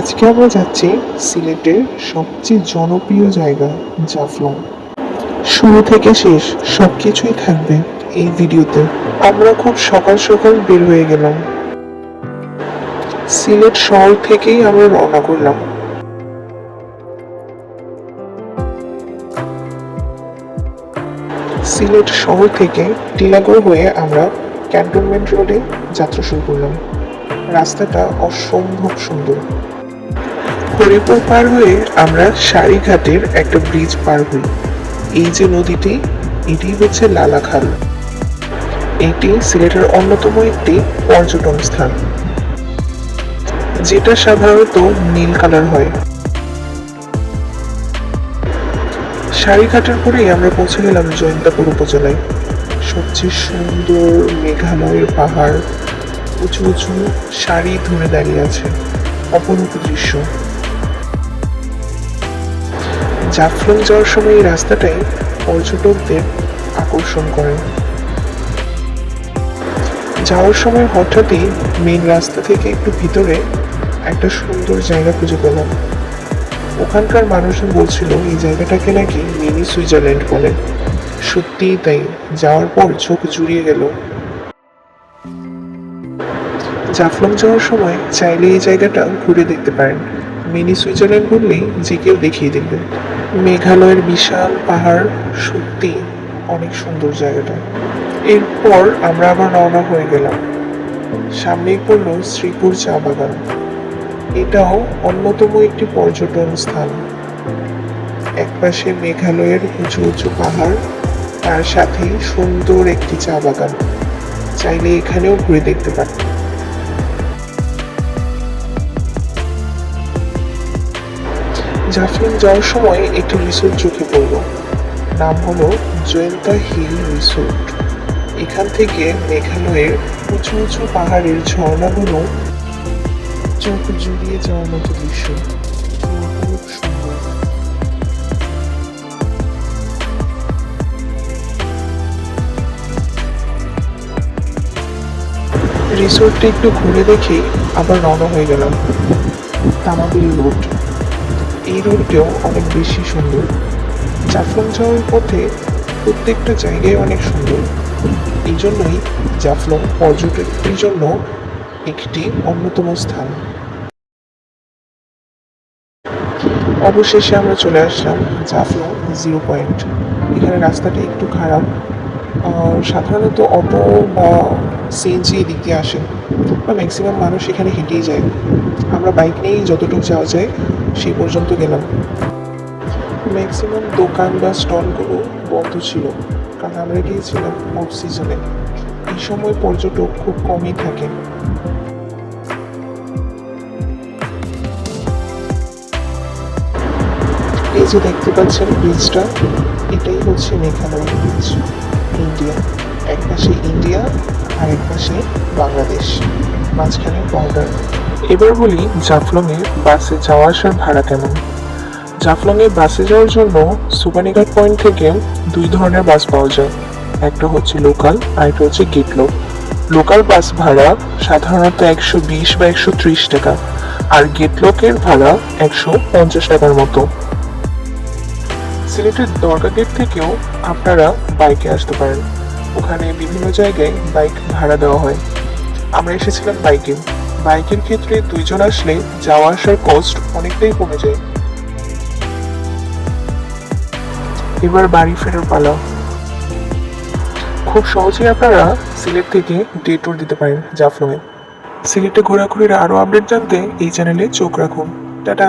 আজকে আমরা যাচ্ছি সিলেটের সবচেয়ে জনপ্রিয় জায়গা জাফলং। শুরু থেকে শেষ সবকিছুই থাকবে এই ভিডিওতে। আমরা খুব সকাল সকাল বের হয়ে গেলাম। সিলেট শহর থেকেই আমরা রওনা করলাম। সিলেট শহর থেকে টিলাগড় হয়ে আমরা ক্যান্টনমেন্ট রোডে যাত্রা শুরু করলাম। রাস্তাটা অসম্ভব সুন্দর। হরিপুর পার হয়ে আমরা সারিঘাটের একটা ব্রিজ পার হই। এই যে নদীটি, এটি হচ্ছে লালাখাল। এটি সিলেটের অন্যতম একটি পর্যটন স্থান, যেটা সাধারণত নীল কালার হয়। সারিঘাটের পরেই আমরা পৌঁছে গেলাম জয়ন্তাপুর উপজেলায়। সবচেয়ে সুন্দর মেঘালয়ের পাহাড় উঁচু উঁচু সারি ধরে দাঁড়িয়ে আছে, অপরূপ দৃশ্য। জাফলং যাওয়ার সময় এই রাস্তাটাই পর্যটকদের আকর্ষণ করে। যাওয়ার সময় হঠাৎই মেন রাস্তা থেকে একটু ভিতরে একটা সুন্দর জায়গা খুঁজে পেলাম। ওখানকার মানুষজন বলছিল এই জায়গাটাকে নাকি মিনি সুইজারল্যান্ড বলে। সত্যিই তাই, যাওয়ার পর চোখ জুড়িয়ে গেল। জাফলং যাওয়ার সময় চাইলে এই জায়গাটা ঘুরে দেখতে পারেন। মিনি সুইজারল্যান্ড বললেই যে কেউ দেখিয়ে দেবে। মেঘালয়ের বিশাল পাহাড়, সত্যি অনেক সুন্দর জায়গাটা। এরপর আমরা আবার রওনা হয়ে গেলাম। সামনেই পড়লো শ্রীপুর চা বাগান। এটাও অন্যতম একটি পর্যটন স্থান। একপাশে মেঘালয়ের উঁচু উঁচু পাহাড়, তার সাথে সুন্দর একটি চা বাগান। চাইলে এখানেও ঘুরে দেখতে পারেন। জাফলং যাওয়ার সময় একটি রিসোর্ট চোখে পড়ল। নাম হলো জয়ন্তা হিল রিসোর্ট। এখান থেকে মেঘালয়ের উঁচু উঁচু পাহাড়ের ঝর্ণাগুলো চোখ জুড়িয়ে যাওয়ার মতো দৃশ্য। খুব সুন্দর। রিসোর্টটা একটু ঘুরে দেখেই আবার রওনা হয়ে গেলাম তামাবিল রোড। এই রোডটাও অনেক বেশি সুন্দর। জাফলং যাওয়ার পথে প্রত্যেকটা জায়গায় অনেক সুন্দর। এই জন্যই জাফলং পর্যটকদের জন্য একটি অন্যতম স্থান। অবশেষে আমরা চলে আসলাম জাফলং জিরো পয়েন্ট। এখানে রাস্তাটা একটু খারাপ, সাধারণত অটো বা সিএনজি এদিক দিয়ে আসে, বা ম্যাক্সিমাম মানুষ এখানে হেঁটেই যায়। আমরা বাইক নিয়েই যতটুকু যাওয়া যায় সেই পর্যন্ত গেলাম। ম্যাক্সিমাম দোকান বা স্টলগুলো বন্ধ ছিল, কারণ আমরা গিয়েছিলাম অফ সিজনে। এই সময় পর্যটক খুব কমই থাকে। এই যে দেখতে পাচ্ছেন ব্রিজটা, এটাই হচ্ছে মেঘালয় ব্রিজ, ইন্ডিয়া। এক পাশে ইন্ডিয়া আর এক পাশে বাংলাদেশ, মাঝখানে বর্ডার। এবার বলি জাফলংয়ে বাসে যাওয়া আসার ভাড়া কেমন। জাফলংয়ে বাসে যাওয়ার জন্য সুবানীঘাট পয়েন্ট থেকে দুই ধরনের বাস পাওয়া যায়। একটা হচ্ছে লোকাল আর একটা হচ্ছে গেটলক। লোকাল বাস ভাড়া সাধারণত 120 বা 130 টাকা, আর গেটলকের ভাড়া 150 টাকার মতো। সিলেটের দরগা গেট থেকেও আপনারা বাইকে আসতে পারেন। ওখানে বিভিন্ন জায়গায় বাইক ভাড়া দেওয়া হয়। আমরা এসেছিলাম বাইকে। বাইকের ক্ষেত্রে দুইজন আসলে যাওয়া আসার কস্ট অনেকটাই কমে যায়। এবার বাড়ি ফেরার পালা। খুব সহজেই আপনারা সিলেট থেকে ডে ট্যুর দিতে পারেন জাফলংয়ে। সিলেটে ঘোরাঘুরির আরো আপডেট জানতে এই চ্যানেলে চোখ রাখুন। টাটা।